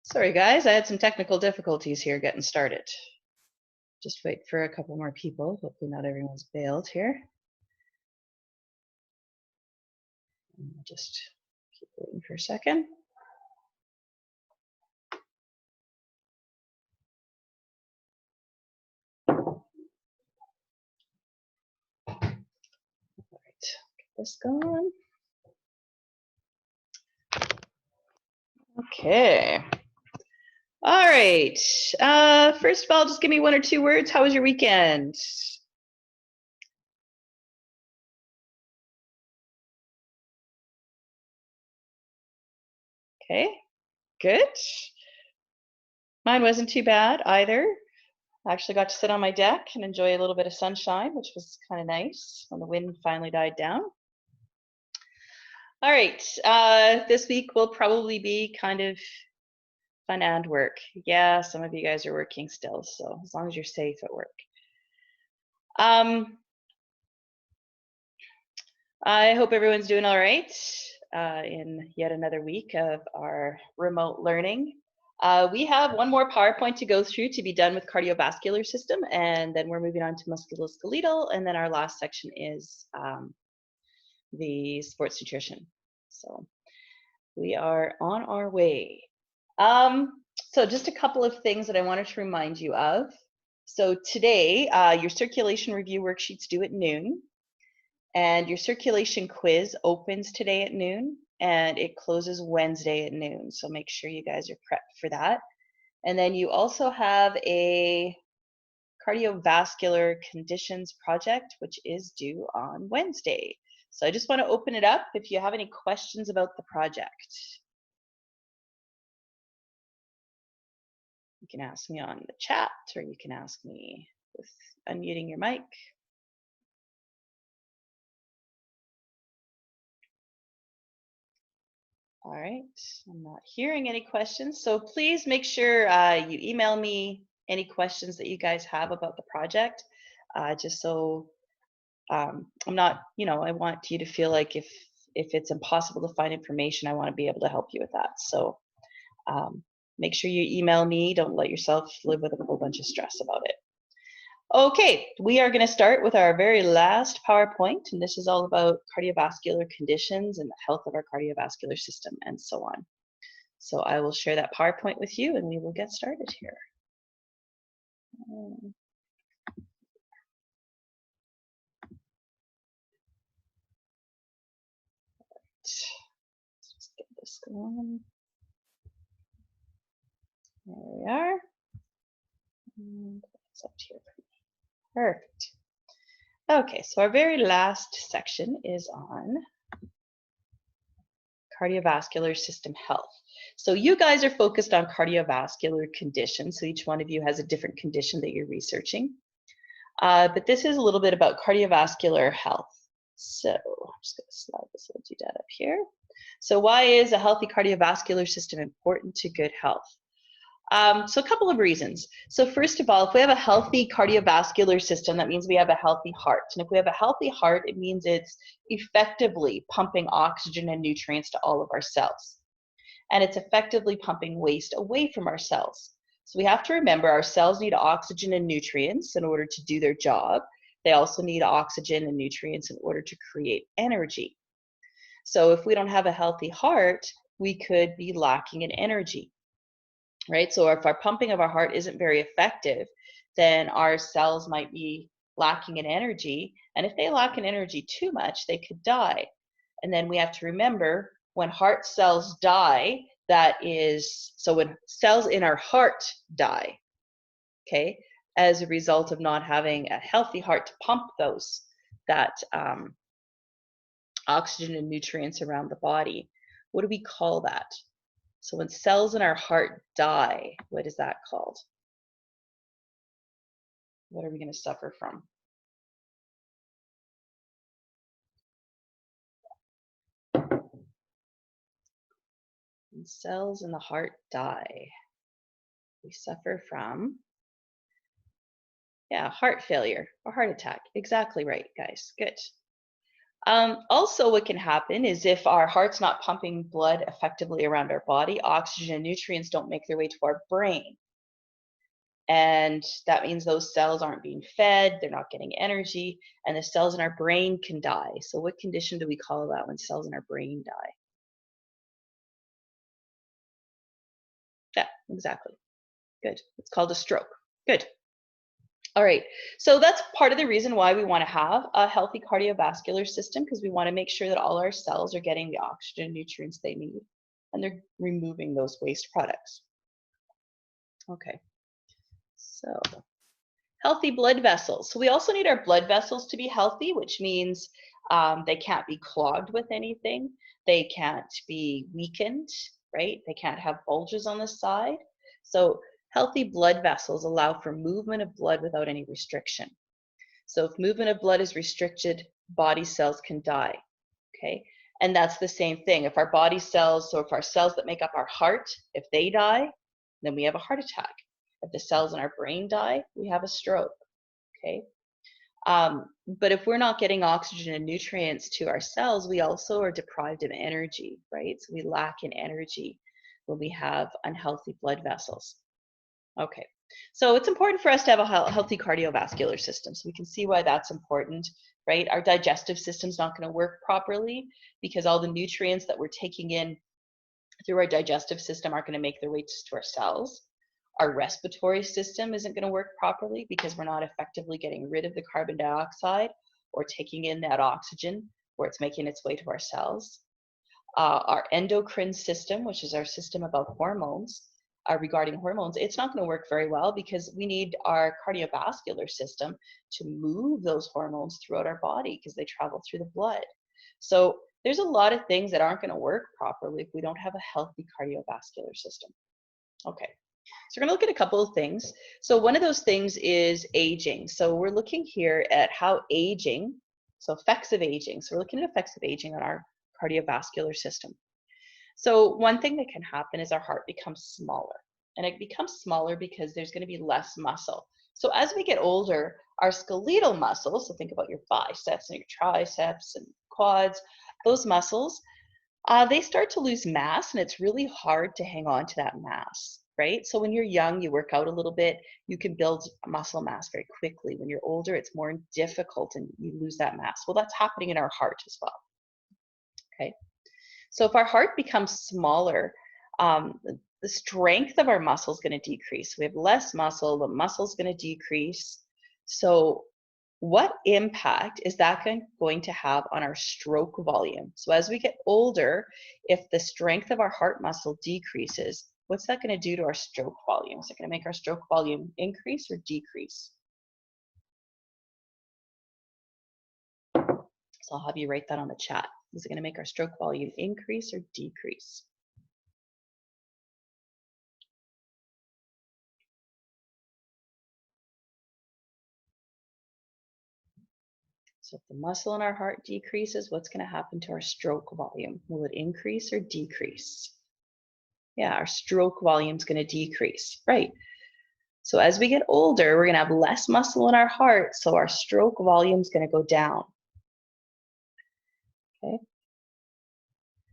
Sorry guys, I had some technical difficulties here getting started. Just wait for a couple more people. Hopefully not everyone's bailed here. I'll just keep waiting for a second. All right, get this going. Okay. All right. First of all, just give me one or two words. How was your weekend? Okay, good. Mine wasn't too bad either. I actually got to sit on my deck and enjoy a little bit of sunshine, which was kind of nice when the wind finally died down. All right, this week will probably be kind of fun and work. Yeah, some of you guys are working still, so as long as you're safe at work. I hope everyone's doing all right in yet another week of our remote learning. We have one more PowerPoint to go through to be done with cardiovascular system, and then we're moving on to musculoskeletal, and then our last section is the sports nutrition. So we are on our way. So just a couple of things that I wanted to remind you of. So today, your circulation review worksheets due at noon, and your circulation quiz opens today at noon, and it closes Wednesday at noon. So make sure you guys are prepped for that. And then you also have a cardiovascular conditions project, which is due on Wednesday. So I just want to open it up if you have any questions about the project. You can ask me on the chat, or you can ask me with unmuting your mic. All right, I'm not hearing any questions. So please make sure you email me any questions that you guys have about the project, just so I'm not, I want you to feel like if it's impossible to find information, I want to be able to help you with that. So make sure you email me. Don't let yourself live with a whole bunch of stress about it. Okay, we are going to start with our very last PowerPoint, and this is all about cardiovascular conditions and the health of our cardiovascular system and so on. So I will share that PowerPoint with you, and we will get started here. Let's just get this going. There we are. And it's up here. Perfect. Okay, so our very last section is on cardiovascular system health. So you guys are focused on cardiovascular conditions. So each one of you has a different condition that you're researching. But this is a little bit about cardiovascular health. So I'm just going to slide this little doodad up here. So why is a healthy cardiovascular system important to good health? So a couple of reasons. So first of all, if we have a healthy cardiovascular system, that means we have a healthy heart. And if we have a healthy heart, it means it's effectively pumping oxygen and nutrients to all of our cells. And it's effectively pumping waste away from our cells. So we have to remember our cells need oxygen and nutrients in order to do their job. They also need oxygen and nutrients in order to create energy. So if we don't have a healthy heart, we could be lacking in energy. Right? So if our pumping of our heart isn't very effective, then our cells might be lacking in energy. And if they lack in energy too much, they could die. And then we have to remember when heart cells die, so when cells in our heart die, okay, as a result of not having a healthy heart to pump that oxygen and nutrients around the body, what do we call that? So when cells in our heart die, what is that called? What are we going to suffer from? When cells in the heart die, we suffer from, heart failure or heart attack. Exactly right, guys. Good. Also, what can happen is if our heart's not pumping blood effectively around our body, oxygen and nutrients don't make their way to our brain. And that means those cells aren't being fed, they're not getting energy, and the cells in our brain can die. So what condition do we call that when cells in our brain die? Yeah, exactly. Good. It's called a stroke. Good. All right. So that's part of the reason why we want to have a healthy cardiovascular system, because we want to make sure that all our cells are getting the oxygen and nutrients they need and they're removing those waste products. Okay. So healthy blood vessels. So we also need our blood vessels to be healthy, which means they can't be clogged with anything. They can't be weakened, right? They can't have bulges on the side. So healthy blood vessels allow for movement of blood without any restriction. So if movement of blood is restricted, body cells can die, okay? And that's the same thing. If our body cells, so if our cells that make up our heart, if they die, then we have a heart attack. If the cells in our brain die, we have a stroke, okay? But if we're not getting oxygen and nutrients to our cells, we also are deprived of energy, right? So we lack in energy when we have unhealthy blood vessels. Okay, so it's important for us to have a healthy cardiovascular system. So we can see why that's important, right? Our digestive system's not going to work properly because all the nutrients that we're taking in through our digestive system aren't going to make their way to our cells. Our respiratory system isn't going to work properly because we're not effectively getting rid of the carbon dioxide or taking in that oxygen where it's making its way to our cells. Our endocrine system, which is our system about hormones, regarding hormones, it's not going to work very well because we need our cardiovascular system to move those hormones throughout our body because they travel through the blood. So there's a lot of things that aren't going to work properly if we don't have a healthy cardiovascular system. Okay. So we're going to look at a couple of things. So one of those things is aging. So we're looking here at how aging, so effects of aging. So we're looking at effects of aging on our cardiovascular system. So one thing that can happen is our heart becomes smaller. And it becomes smaller because there's going to be less muscle. So as we get older, our skeletal muscles, so think about your biceps and your triceps and quads, those muscles, they start to lose mass, and it's really hard to hang on to that mass, right? So when you're young, you work out a little bit, you can build muscle mass very quickly. When you're older, it's more difficult and you lose that mass. Well, that's happening in our heart as well, okay? So if our heart becomes smaller, the strength of our muscle is going to decrease. We have less muscle, the muscle is going to decrease. So what impact is that going to have on our stroke volume? So as we get older, if the strength of our heart muscle decreases, what's that going to do to our stroke volume? Is it going to make our stroke volume increase or decrease? So I'll have you write that on the chat. Is it going to make our stroke volume increase or decrease? So if the muscle in our heart decreases, what's going to happen to our stroke volume? Will it increase or decrease? Yeah, our stroke volume is going to decrease, right? So as we get older, we're going to have less muscle in our heart, so our stroke volume is going to go down. Okay?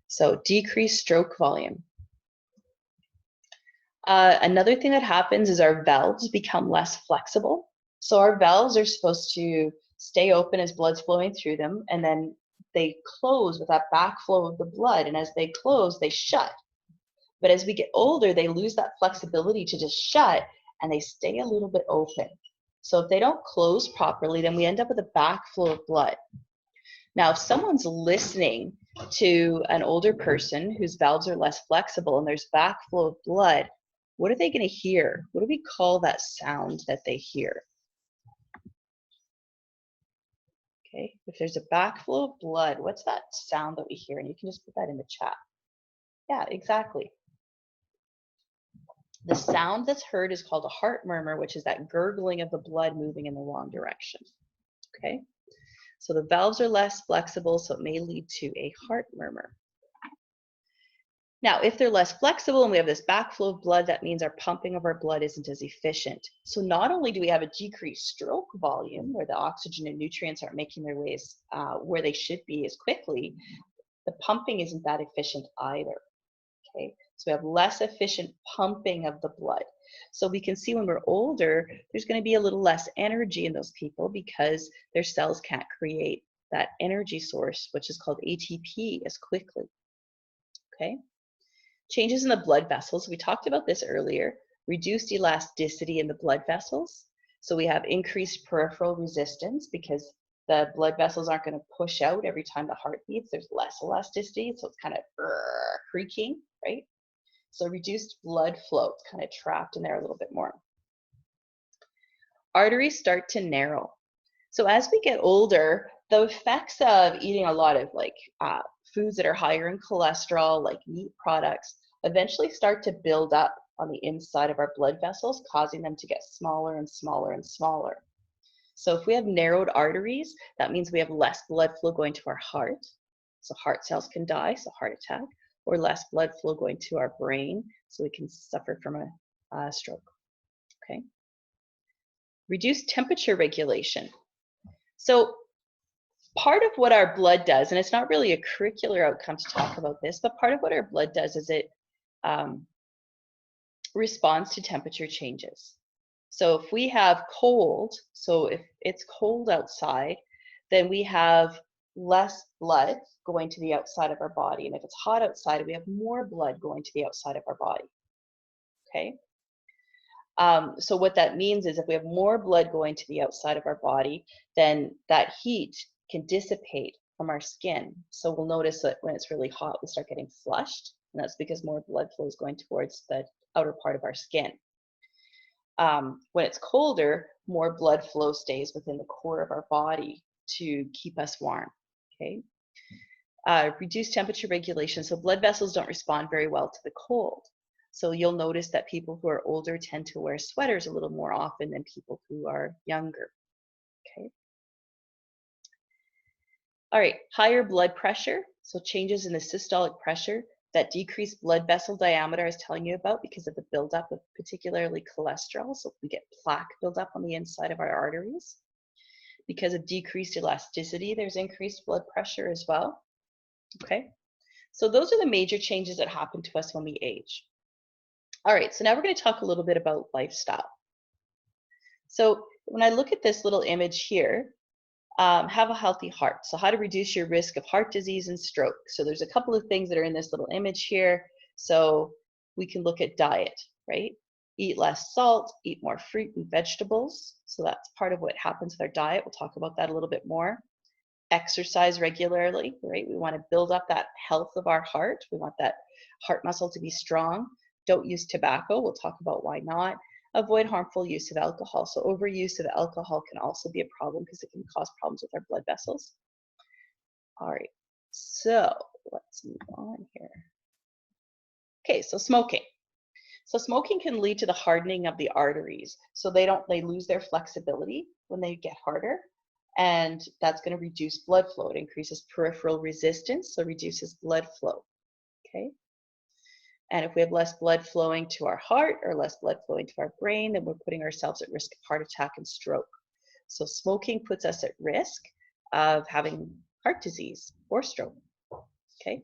So decreased stroke volume. Another thing that happens is our valves become less flexible. So our valves are supposed to stay open as blood's flowing through them, and then they close with that backflow of the blood, and as they close, they shut. But as we get older, they lose that flexibility to just shut, and they stay a little bit open. So if they don't close properly, then we end up with a backflow of blood. Now, if someone's listening to an older person whose valves are less flexible and there's backflow of blood, what are they going to hear? What do we call that sound that they hear? Okay, if there's a backflow of blood, what's that sound that we hear? And you can just put that in the chat. Yeah, exactly. The sound that's heard is called a heart murmur, which is that gurgling of the blood moving in the wrong direction. Okay, so the valves are less flexible, so it may lead to a heart murmur. Now, if they're less flexible and we have this backflow of blood, that means our pumping of our blood isn't as efficient. So not only do we have a decreased stroke volume, where the oxygen and nutrients aren't making their ways where they should be as quickly, the pumping isn't that efficient either. Okay, so we have less efficient pumping of the blood. So we can see when we're older, there's going to be a little less energy in those people because their cells can't create that energy source, which is called ATP, as quickly. Okay. Changes in the blood vessels, we talked about this earlier, reduced elasticity in the blood vessels. So we have increased peripheral resistance because the blood vessels aren't going to push out every time the heart beats. There's less elasticity, so it's kind of creaking, right? So reduced blood flow, it's kind of trapped in there a little bit more. Arteries start to narrow. So as we get older, the effects of eating a lot of foods that are higher in cholesterol, like meat products, eventually start to build up on the inside of our blood vessels, causing them to get smaller and smaller and smaller. So if we have narrowed arteries, that means we have less blood flow going to our heart. So heart cells can die, so heart attack, or less blood flow going to our brain, so we can suffer from a stroke. Okay. Reduced temperature regulation. So part of what our blood does, and it's not really a curricular outcome to talk about this, but part of what our blood does is it responds to temperature changes. So if we have cold, so if it's cold outside, then we have less blood going to the outside of our body. And if it's hot outside, we have more blood going to the outside of our body. Okay. So what that means is if we have more blood going to the outside of our body, then that heat can dissipate from our skin. So we'll notice that when it's really hot, we start getting flushed, and that's because more blood flow is going towards the outer part of our skin. When it's colder, more blood flow stays within the core of our body to keep us warm. Okay. Reduced temperature regulation. So blood vessels don't respond very well to the cold. So you'll notice that people who are older tend to wear sweaters a little more often than people who are younger. Okay. All right, higher blood pressure. So changes in the systolic pressure, that decreased blood vessel diameter I was telling you about because of the buildup of particularly cholesterol. So we get plaque buildup on the inside of our arteries. Because of decreased elasticity, there's increased blood pressure as well. Okay. So those are the major changes that happen to us when we age. All right, so now we're going to talk a little bit about lifestyle. So when I look at this little image here, have a healthy heart. So how to reduce your risk of heart disease and stroke. So there's a couple of things that are in this little image here. So we can look at diet, right? Eat less salt, eat more fruit and vegetables. So that's part of what happens with our diet. We'll talk about that a little bit more. Exercise regularly, right? We want to build up that health of our heart. We want that heart muscle to be strong. Don't use tobacco. We'll talk about why not. Avoid harmful use of alcohol. So overuse of alcohol can also be a problem because it can cause problems with our blood vessels. All right, so let's move on here. Okay, so smoking. So smoking can lead to the hardening of the arteries. So they lose their flexibility when they get harder, and that's going to reduce blood flow. It increases peripheral resistance, so reduces blood flow. Okay. And if we have less blood flowing to our heart or less blood flowing to our brain, then we're putting ourselves at risk of heart attack and stroke. So smoking puts us at risk of having heart disease or stroke. Okay.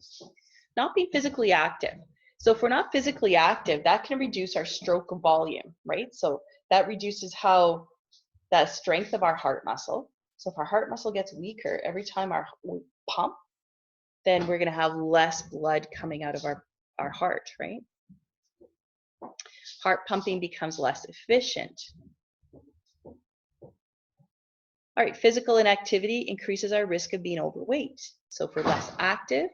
Not being physically active. So if we're not physically active, that can reduce our stroke volume, right? So that reduces the strength of our heart muscle. So if our heart muscle gets weaker every time we pump, then we're going to have less blood coming out of our heart, right? Heart pumping becomes less efficient. All right, physical inactivity increases our risk of being overweight. So if we're less active,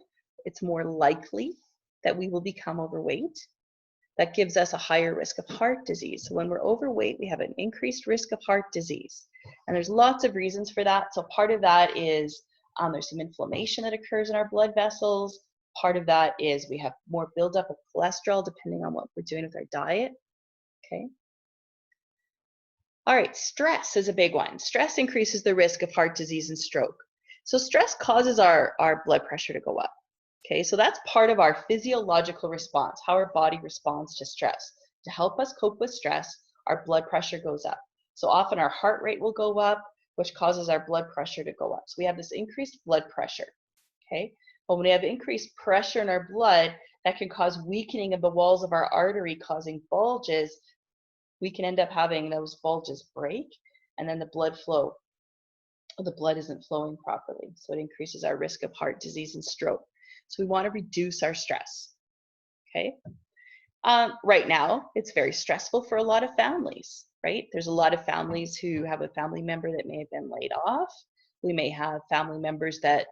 it's more likely that we will become overweight. That gives us a higher risk of heart disease. So when we're overweight, we have an increased risk of heart disease. And there's lots of reasons for that. So part of that is there's some inflammation that occurs in our blood vessels. Part of that is we have more buildup of cholesterol depending on what we're doing with our diet. Okay. All right, stress is a big one. Stress increases the risk of heart disease and stroke. So stress causes our blood pressure to go up. Okay, so that's part of our physiological response, how our body responds to stress. To help us cope with stress, our blood pressure goes up. So often our heart rate will go up, which causes our blood pressure to go up. So we have this increased blood pressure, okay? But when we have increased pressure in our blood, that can cause weakening of the walls of our artery, causing bulges. We can end up having those bulges break, and then the blood isn't flowing properly. So it increases our risk of heart disease and stroke. So we want to reduce our stress, okay? Right now, it's very stressful for a lot of families, right? There's a lot of families who have a family member that may have been laid off. We may have family members that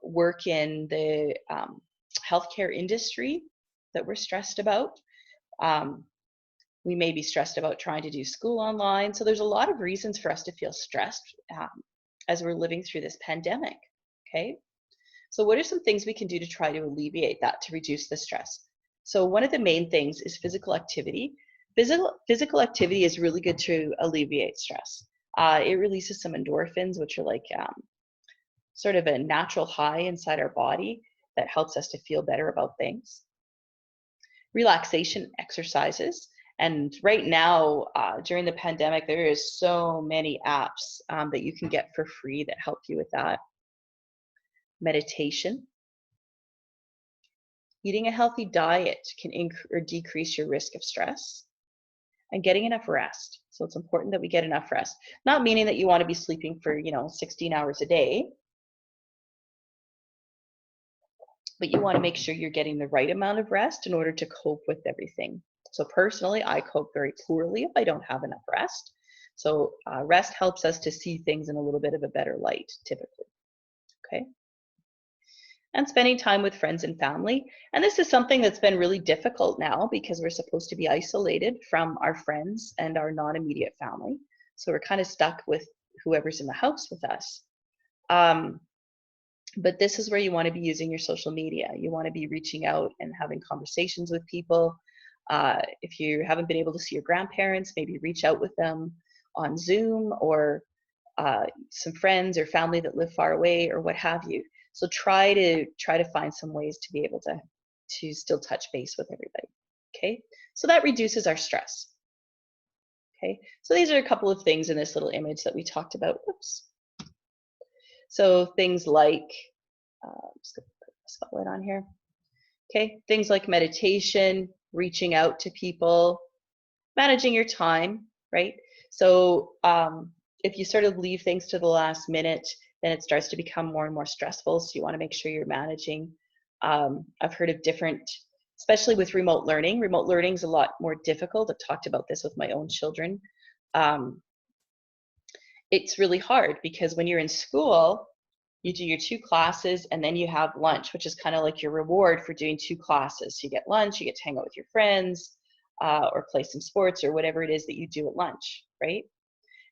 work in the healthcare industry that we're stressed about. We may be stressed about trying to do school online. So there's a lot of reasons for us to feel stressed as we're living through this pandemic, okay? So what are some things we can do to try to alleviate that, to reduce the stress? So one of the main things is physical activity. Physical activity is really good to alleviate stress. It releases some endorphins, which are like sort of a natural high inside our body that helps us to feel better about things. Relaxation exercises. And right now, during the pandemic, there is so many apps that you can get for free that help you with that. Meditation. Eating a healthy diet can decrease your risk of stress. And getting enough rest. So it's important that we get enough rest. Not meaning that you want to be sleeping for, 16 hours a day, but you want to make sure you're getting the right amount of rest in order to cope with everything. So personally, I cope very poorly if I don't have enough rest. So rest helps us to see things in a little bit of a better light, typically. Okay. And spending time with friends and family. And this is something that's been really difficult now because we're supposed to be isolated from our friends and our non-immediate family. So we're kind of stuck with whoever's in the house with us. But this is where you want to be using your social media. You want to be reaching out and having conversations with people. If you haven't been able to see your grandparents, maybe reach out with them on Zoom, or some friends or family that live far away, or what have you. So try to find some ways to be able to still touch base with everybody. Okay, so that reduces our stress. Okay, so these are a couple of things in this little image that we talked about. Oops. So things like, just gonna put a spotlight on here. Okay, things like meditation, reaching out to people, managing your time, right? So if you sort of leave things to the last minute, then it starts to become more and more stressful. So you want to make sure you're managing. I've heard of different, especially with remote learning. Remote learning is a lot more difficult. I've talked about this with my own children. It's really hard because when you're in school, you do your 2 classes and then you have lunch, which is kind of like your reward for doing 2 classes. So you get lunch, you get to hang out with your friends, or play some sports or whatever it is that you do at lunch, right?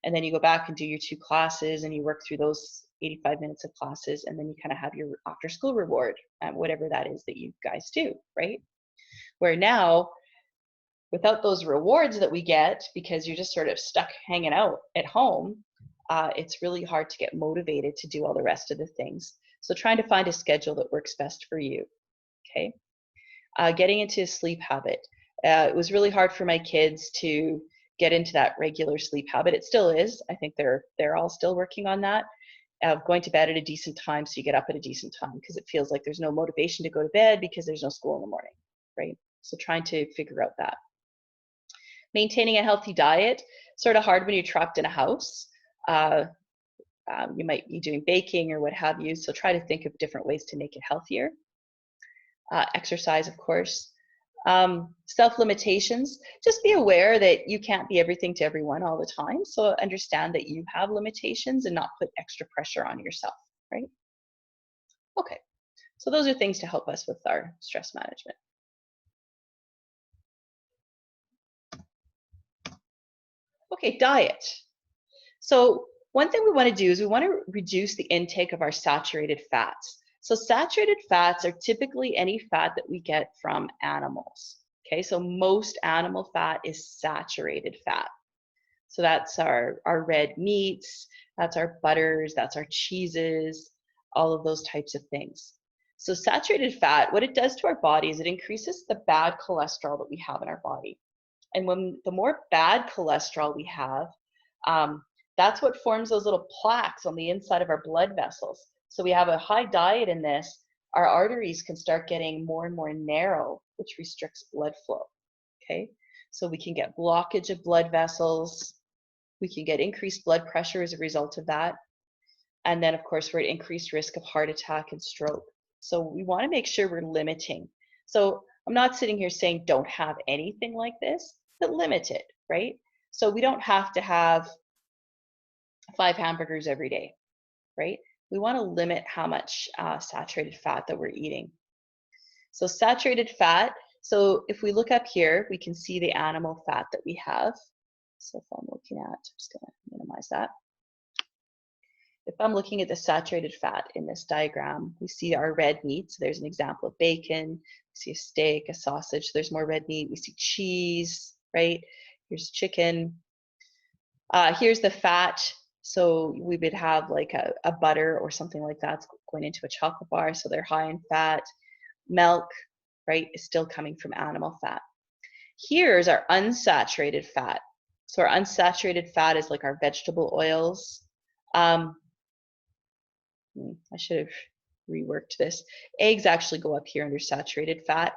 And then you go back and do your 2 classes and you work through those 85 minutes of classes, and then you kind of have your after school reward, whatever that is that you guys do, right? Where now, without those rewards that we get, because you're just sort of stuck hanging out at home, it's really hard to get motivated to do all the rest of the things. So trying to find a schedule that works best for you, okay? Getting into a sleep habit. It was really hard for my kids to get into that regular sleep habit. It still is. I think they're all still working on that. Going to bed at a decent time so you get up at a decent time, because it feels like there's no motivation to go to bed because there's no school in the morning, right? So trying to figure out that. Maintaining a healthy diet, sort of hard when you're trapped in a house. You might be doing baking or what have you, so try to think of different ways to make it healthier. Exercise, of course. Self-limitations, just be aware that you can't be everything to everyone all the time, so understand that you have limitations and not put extra pressure on yourself, right? Okay, so those are things to help us with our stress management. Okay, diet. So one thing we want to do is we want to reduce the intake of our saturated fats. So saturated fats are typically any fat that we get from animals. Okay, so most animal fat is saturated fat. So that's our red meats, that's our butters, that's our cheeses, all of those types of things. So saturated fat, what it does to our body is it increases the bad cholesterol that we have in our body. And when the more bad cholesterol we have, that's what forms those little plaques on the inside of our blood vessels. So we have a high diet in this, our arteries can start getting more and more narrow, which restricts blood flow, okay? So we can get blockage of blood vessels, we can get increased blood pressure as a result of that. And then of course, we're at increased risk of heart attack and stroke. So we wanna make sure we're limiting. So I'm not sitting here saying don't have anything like this, but limit it, right? So we don't have to have 5 hamburgers every day, right? We want to limit how much saturated fat that we're eating. So saturated fat, so if we look up here, we can see the animal fat that we have. So if I'm looking at, I'm just going to minimize that. If I'm looking at the saturated fat in this diagram, we see our red meat. So there's an example of bacon, we see a steak, a sausage, there's more red meat, we see cheese, right? Here's chicken. Here's the fat. So we would have like a butter or something like that going into a chocolate bar. So they're high in fat. Milk, right, is still coming from animal fat. Here's our unsaturated fat. So our unsaturated fat is like our vegetable oils. I should have reworked this. Eggs actually go up here under saturated fat.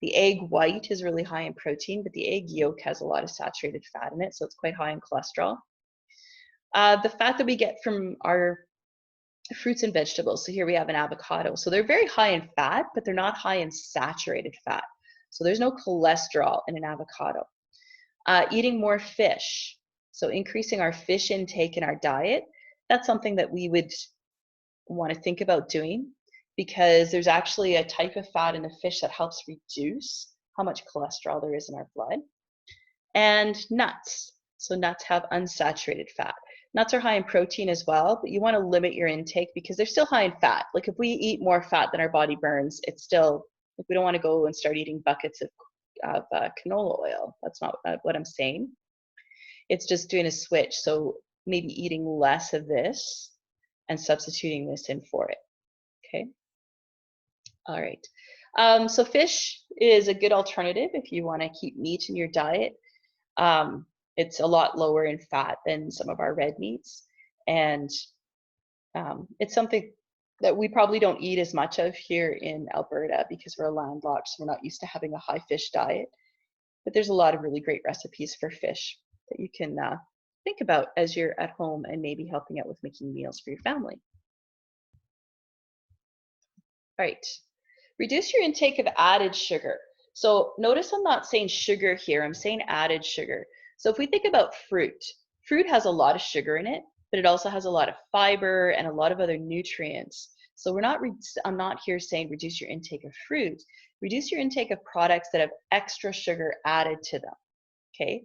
The egg white is really high in protein, but the egg yolk has a lot of saturated fat in it, so it's quite high in cholesterol. The fat that we get from our fruits and vegetables. So here we have an avocado. So they're very high in fat, but they're not high in saturated fat. So there's no cholesterol in an avocado. Eating more fish. So increasing our fish intake in our diet. That's something that we would want to think about doing because there's actually a type of fat in the fish that helps reduce how much cholesterol there is in our blood. And nuts. So nuts have unsaturated fat. Nuts are high in protein as well, but you want to limit your intake because they're still high in fat. Like if we eat more fat than our body burns, it's still, like we don't want to go and start eating buckets of canola oil. That's not what I'm saying. It's just doing a switch. So maybe eating less of this and substituting this in for it, okay? All right, so fish is a good alternative if you want to keep meat in your diet. It's a lot lower in fat than some of our red meats. And it's something that we probably don't eat as much of here in Alberta because we're landlocked, so we're not used to having a high fish diet. But there's a lot of really great recipes for fish that you can think about as you're at home and maybe helping out with making meals for your family. All right, reduce your intake of added sugar. So notice I'm not saying sugar here, I'm saying added sugar. So if we think about fruit, fruit has a lot of sugar in it, but it also has a lot of fiber and a lot of other nutrients. So I'm not here saying reduce your intake of fruit. Reduce your intake of products that have extra sugar added to them, okay?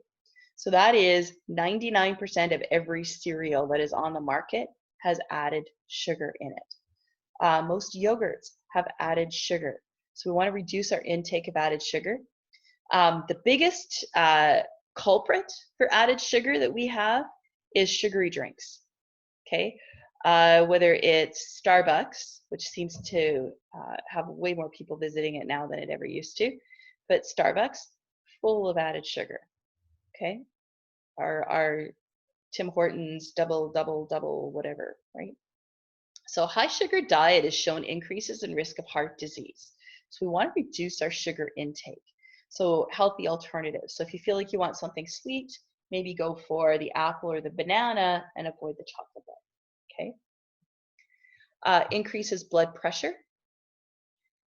So that is 99% of every cereal that is on the market has added sugar in it. Most yogurts have added sugar. So we want to reduce our intake of added sugar. The biggest culprit for added sugar that we have is sugary drinks, okay? Whether it's Starbucks, which seems to have way more people visiting it now than it ever used to, but Starbucks, full of added sugar, okay? Our Tim Hortons, double, whatever, right? So high sugar diet has shown increases in risk of heart disease. So we want to reduce our sugar intake. So healthy alternatives. So if you feel like you want something sweet, maybe go for the apple or the banana and avoid the chocolate bar, okay? Increases blood pressure,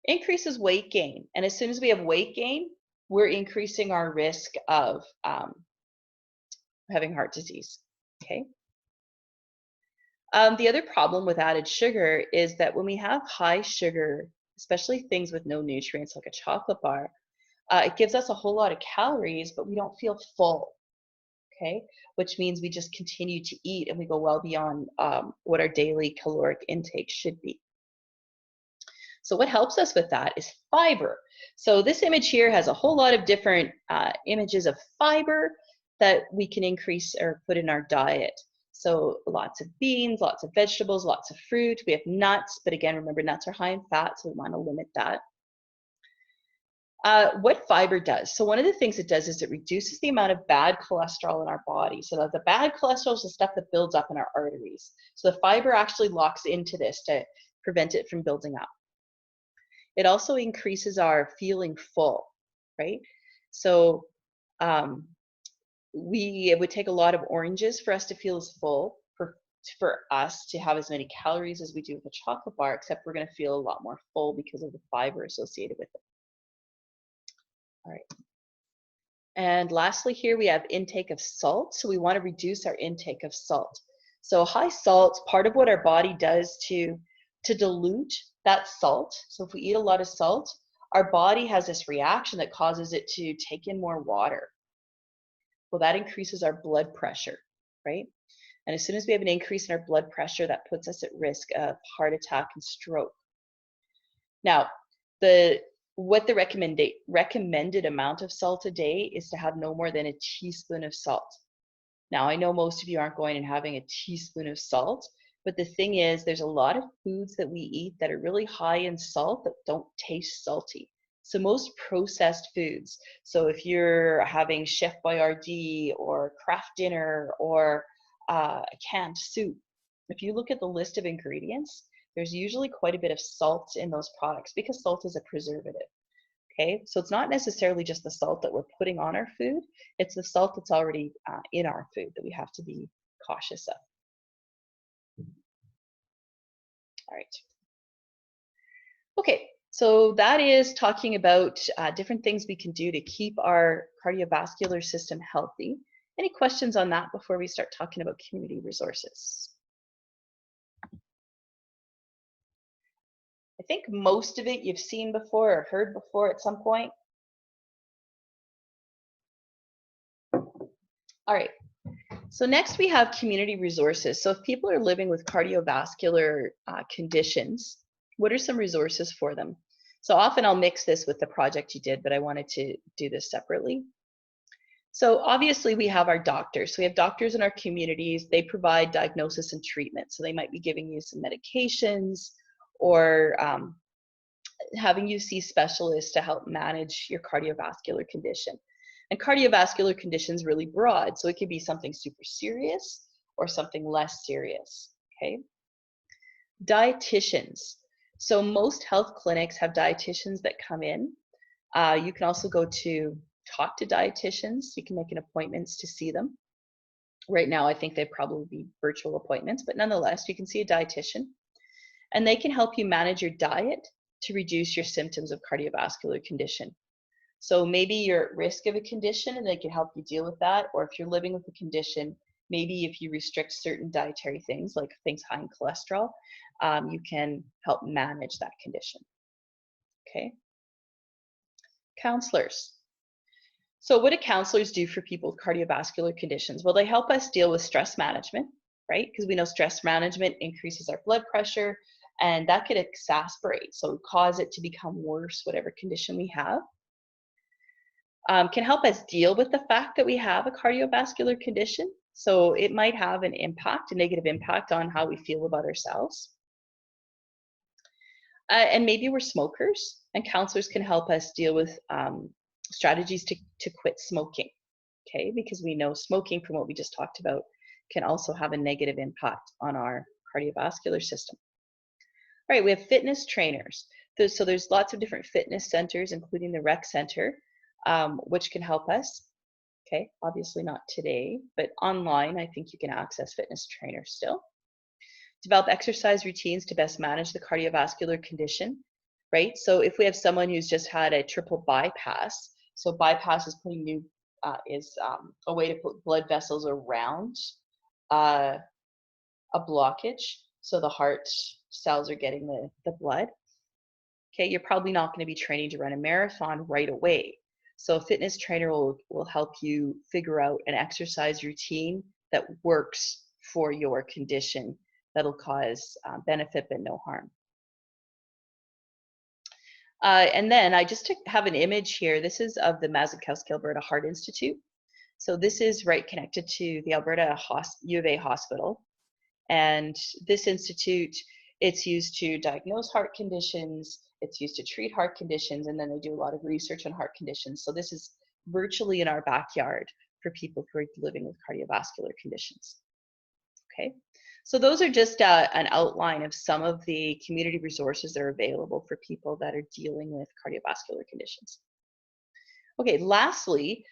increases weight gain. And as soon as we have weight gain, we're increasing our risk of having heart disease, okay? The other problem with added sugar is that when we have high sugar, especially things with no nutrients like a chocolate bar, it gives us a whole lot of calories, but we don't feel full, okay? Which means we just continue to eat and we go well beyond what our daily caloric intake should be. So what helps us with that is fiber. So this image here has a whole lot of different images of fiber that we can increase or put in our diet. So lots of beans, lots of vegetables, lots of fruit. We have nuts, but again, remember nuts are high in fat, so we want to limit that. What fiber does. So one of the things it does is it reduces the amount of bad cholesterol in our body. So the bad cholesterol is the stuff that builds up in our arteries. So the fiber actually locks into this to prevent it from building up. It also increases our feeling full, right? So it would take a lot of oranges for us to feel as full, for us to have as many calories as we do with a chocolate bar, except we're going to feel a lot more full because of the fiber associated with it. All right. And lastly here, we have intake of salt. So we want to reduce our intake of salt. So high salt, part of what our body does to dilute that salt. So if we eat a lot of salt, our body has this reaction that causes it to take in more water. Well, that increases our blood pressure, right? And as soon as we have an increase in our blood pressure, that puts us at risk of heart attack and stroke. Now, what the recommended amount of salt a day is to have no more than a teaspoon of salt. Now, I know most of you aren't going and having a teaspoon of salt, but the thing is, there's a lot of foods that we eat that are really high in salt that don't taste salty. So most processed foods, so if you're having Chef Boyardee or Kraft Dinner or a canned soup, if you look at the list of ingredients, there's usually quite a bit of salt in those products because salt is a preservative. Okay, so it's not necessarily just the salt that we're putting on our food, it's the salt that's already in our food that we have to be cautious of. All right. Okay, so that is talking about different things we can do to keep our cardiovascular system healthy. Any questions on that before we start talking about community resources? I think most of it you've seen before or heard before at some point. All right, so next we have community resources. So if people are living with cardiovascular conditions, what are some resources for them? So often I'll mix this with the project you did, but I wanted to do this separately. So obviously we have our doctors. So we have doctors in our communities. They provide diagnosis and treatment. So they might be giving you some medications or having you see specialists to help manage your cardiovascular condition. And cardiovascular condition is really broad. So it could be something super serious or something less serious, okay? Dietitians. So most health clinics have dietitians that come in. You can also go to talk to dietitians. You can make an appointments to see them. Right now, I think they'd probably be virtual appointments, but nonetheless, you can see a dietitian. And they can help you manage your diet to reduce your symptoms of cardiovascular condition. So maybe you're at risk of a condition and they can help you deal with that. Or if you're living with a condition, maybe if you restrict certain dietary things, like things high in cholesterol, you can help manage that condition. Okay. Counselors. So what do counselors do for people with cardiovascular conditions? Well, they help us deal with stress management, right? Because we know stress management increases our blood pressure and that could exacerbate, so cause it to become worse, whatever condition we have. Can help us deal with the fact that we have a cardiovascular condition. So it might have an impact, a negative impact on how we feel about ourselves. And maybe we're smokers, and counselors can help us deal with strategies to quit smoking, okay? Because we know smoking, from what we just talked about, can also have a negative impact on our cardiovascular system. All right, we have fitness trainers. So there's lots of different fitness centers, including the rec center, which can help us. Okay, obviously not today, but online, I think you can access fitness trainers still. Develop exercise routines to best manage the cardiovascular condition, right? So if we have someone who's just had a triple bypass, so bypass is putting a way to put blood vessels around a blockage, so the heart cells are getting the blood. Okay, you're probably not going to be training to run a marathon right away. So a fitness trainer will help you figure out an exercise routine that works for your condition that'll cause benefit but no harm. And then I just have an image here. This is of the Mazakowski Alberta Heart Institute. So this is right connected to the Alberta U of A hospital. And this institute, it's used to diagnose heart conditions, it's used to treat heart conditions, and then they do a lot of research on heart conditions. So this is virtually in our backyard for people who are living with cardiovascular conditions. Okay, so those are just an outline of some of the community resources that are available for people that are dealing with cardiovascular conditions. Okay, lastly,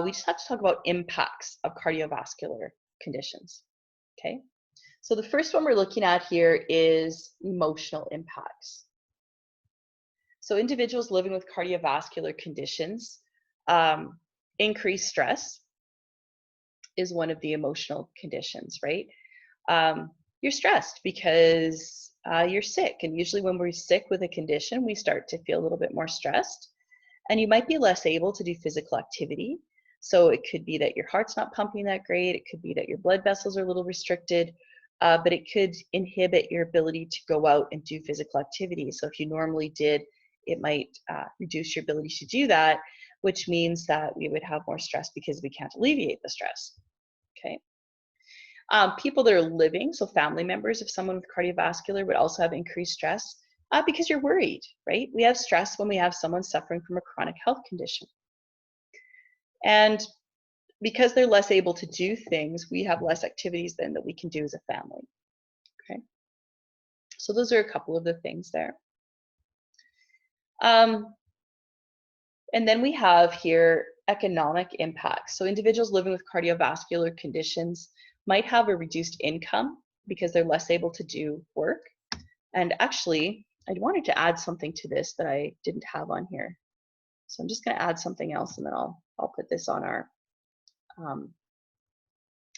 we just have to talk about impacts of cardiovascular conditions. Okay, so the first one we're looking at here is emotional impacts. So individuals living with cardiovascular conditions, increased stress is one of the emotional conditions, right? You're stressed because you're sick. And usually when we're sick with a condition, we start to feel a little bit more stressed. And you might be less able to do physical activity. So it could be that your heart's not pumping that great. It could be that your blood vessels are a little restricted. But it could inhibit your ability to go out and do physical activity. So if you normally did, it might reduce your ability to do that, which means that we would have more stress because we can't alleviate the stress. Okay. People that are living, so family members of someone with cardiovascular would also have increased stress because you're worried, right? We have stress when we have someone suffering from a chronic health condition. And because they're less able to do things, we have less activities then that we can do as a family. Okay. So those are a couple of the things there. And then we have here economic impacts. So individuals living with cardiovascular conditions might have a reduced income because they're less able to do work. And actually, I wanted to add something to this that I didn't have on here. So I'm just going to add something else, and then I'll put this on our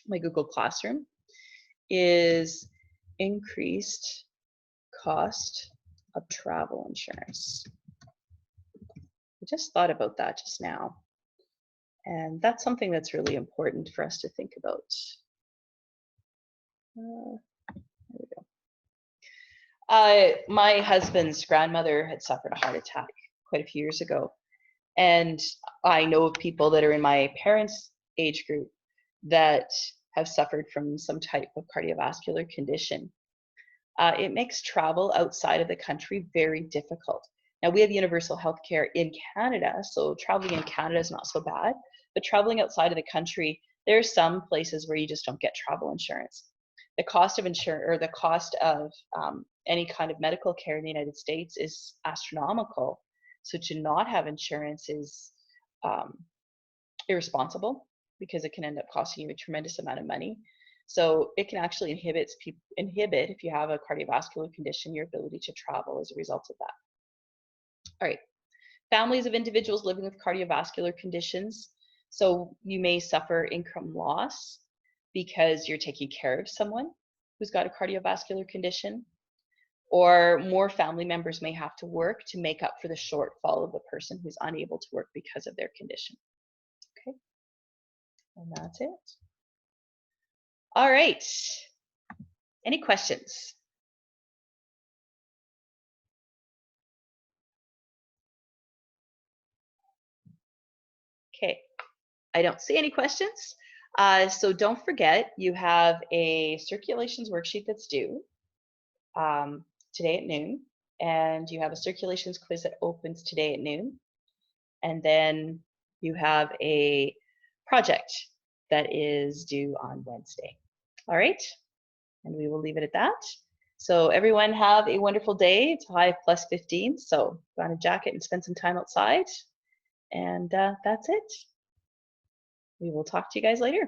my Google Classroom. Is increased cost of travel insurance. I just thought about that just now. And that's something that's really important for us to think about. There we go. My husband's grandmother had suffered a heart attack quite a few years ago. And I know of people that are in my parents' age group that have suffered from some type of cardiovascular condition. It makes travel outside of the country very difficult. Now, we have universal health care in Canada, so traveling in Canada is not so bad. But traveling outside of the country, there are some places where you just don't get travel insurance. The cost of insurance, or the cost of any kind of medical care in the United States, is astronomical. So to not have insurance is irresponsible because it can end up costing you a tremendous amount of money. So it can actually inhibit, if you have a cardiovascular condition, your ability to travel as a result of that. All right, families of individuals living with cardiovascular conditions. So you may suffer income loss because you're taking care of someone who's got a cardiovascular condition, or more family members may have to work to make up for the shortfall of the person who's unable to work because of their condition. Okay, and that's it. All right, any questions? Okay, I don't see any questions. So don't forget, you have a circulations worksheet that's due today at noon, and you have a circulations quiz that opens today at noon, and then you have a project that is due on Wednesday. All right, and we will leave it at that. So everyone have a wonderful day. It's a high of +15, so put on a jacket and spend some time outside, and that's it. We will talk to you guys later.